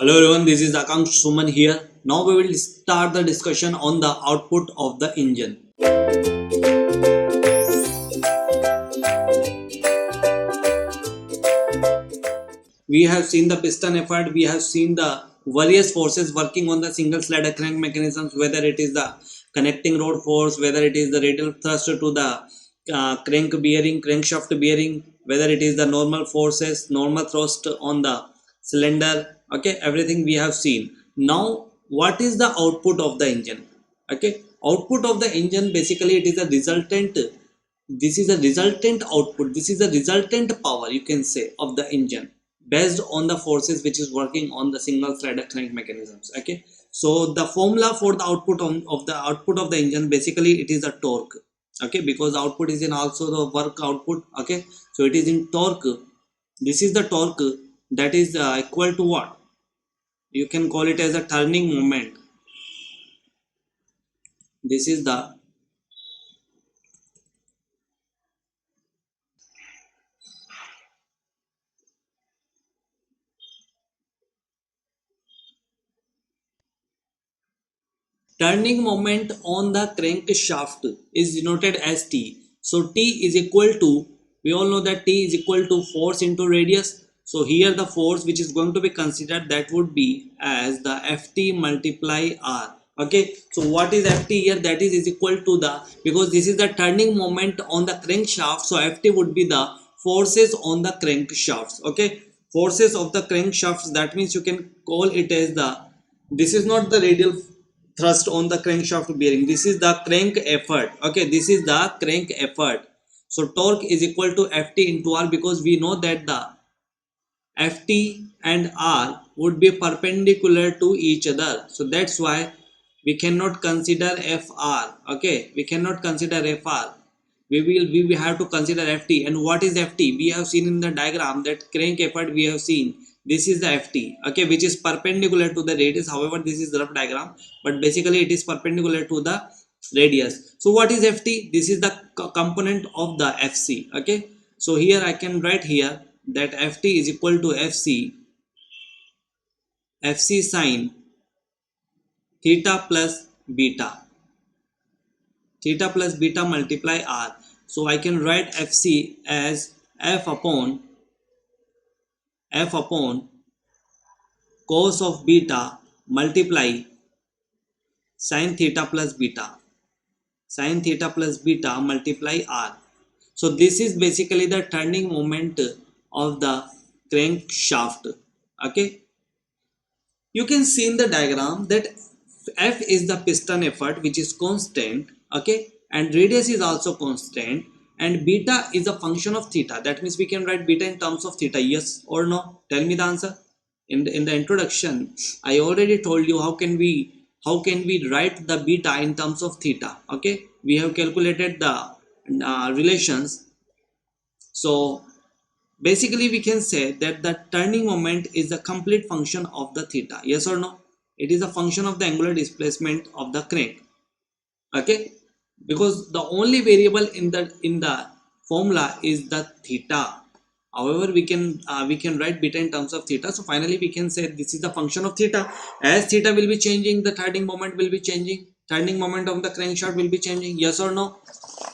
Hello everyone, this is Akansh Suman here. Now we will start the discussion on the output of the engine. We have seen the piston effort, we have seen the various forces working on the single slider crank mechanisms, whether it is the connecting rod force, whether it is the radial thrust to the crank bearing, crankshaft bearing, whether it is the normal forces, normal thrust on the cylinder. Okay, everything we have seen. Now what is the output of the engine? Okay, output of the engine, basically it is a resultant, this is a resultant output, this is a resultant power, you can say, of the engine based on the forces which is working on the single slider crank mechanisms. Okay, so the formula for the output of the output of the engine, basically it is a torque. Okay, because output is in also the work output. Okay, so it is in torque. This is the torque, that is equal to what, you can call it as a turning moment. This is the turning moment on the crankshaft is denoted as T. So T is equal to, we all know that T is equal to force into radius. So here the force which is going to be considered, that would be as the Ft multiply R. Okay, so what is Ft here? That is equal to the, because this is the turning moment on the crankshaft, so Ft would be the forces on the crankshafts. Okay, forces of the crankshafts, that means you can call it as the, this is not the radial thrust on the crankshaft bearing, this is the crank effort. Okay, this is the crank effort. So torque is equal to Ft into R, because we know that the Ft and R would be perpendicular to each other, so that's why we cannot consider Fr. Okay, we cannot consider Fr, we will have to consider Ft. And what is Ft? We have seen in the diagram that crank effort, we have seen this is the Ft. Okay, which is perpendicular to the radius. However, this is the rough diagram, but basically it is perpendicular to the radius. So what is Ft? This is the component of the Fc. Okay, so here I can write here that Ft is equal to Fc sine theta plus beta, theta plus beta multiply R. So I can write Fc as f upon cos of beta multiply sin theta plus beta, sin theta plus beta multiply R. So this is basically the turning moment of the crankshaft. Okay, you can see in the diagram that F is the piston effort which is constant. Okay, and radius is also constant, and beta is a function of theta. That means we can write beta in terms of theta. Yes or no? Tell me the answer. In the introduction I already told you how can we write the beta in terms of theta. Okay, we have calculated the relations. So basically we can say that the turning moment is a complete function of the theta. Yes or no? It is a function of the angular displacement of the crank. Okay, because the only variable in the formula is the theta. However, we can write beta in terms of theta. So finally we can say this is the function of theta. As theta will be changing, the turning moment will be changing, turning moment of the crankshaft will be changing. Yes or no?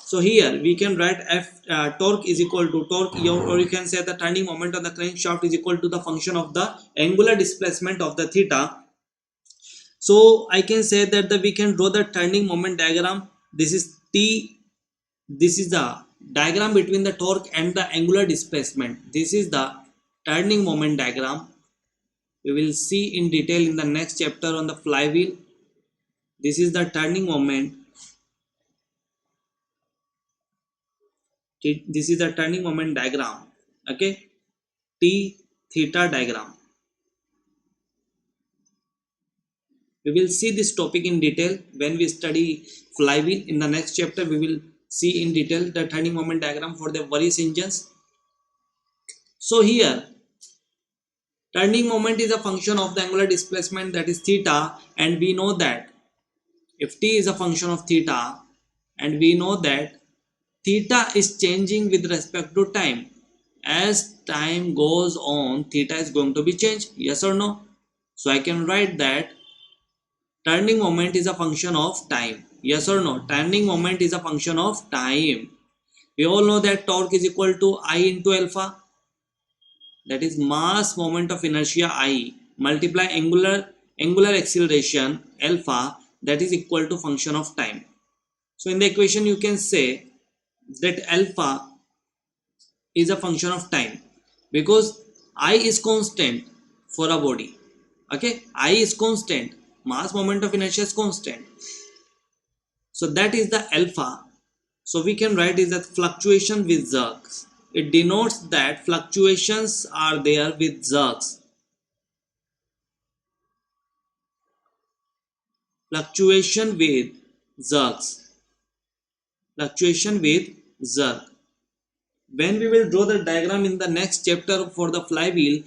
So here we can write torque is equal to torque, or you can say the turning moment of the crankshaft is equal to the function of the angular displacement of the theta. So I can say that we can draw the turning moment diagram. This is T. This is the diagram between the torque and the angular displacement. This is the turning moment diagram. We will see in detail in the next chapter on the flywheel. This is the turning moment. This is the turning moment diagram. Okay, T theta diagram. We will see this topic in detail when we study flywheel. In the next chapter we will see in detail the turning moment diagram for the various engines. So here turning moment is a function of the angular displacement, that is theta, and we know that if t is a function of theta, and we know that theta is changing with respect to time. As time goes on, theta is going to be changed. Yes or no? So I can write that turning moment is a function of time. Yes or no? Turning moment is a function of time. We all know that torque is equal to I into alpha. That is mass moment of inertia I multiply angular acceleration alpha, that is equal to function of time. So in the equation you can say that alpha is a function of time because I is constant for a body. Okay, I is constant, mass moment of inertia is constant, so that is the alpha. So we can write is that fluctuation with jerks. It denotes that fluctuations are there with jerks. Fluctuation with jerks. Fluctuation with jerk. When we will draw the diagram in the next chapter for the flywheel,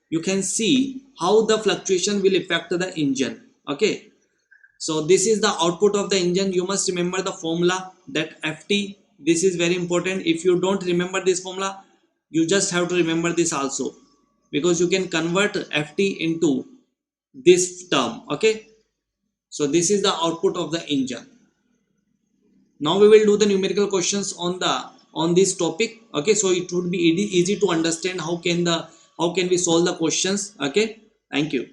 you can see how the fluctuation will affect the engine. Okay, so this is the output of the engine. You must remember the formula, that Ft. This is very important. If you don't remember this formula, you just have to remember this also, because you can convert Ft into this term. Okay, so this is the output of the engine. Now we will do the numerical questions on this topic. Okay, so it would be easy to understand how can we solve the questions. Okay, thank you.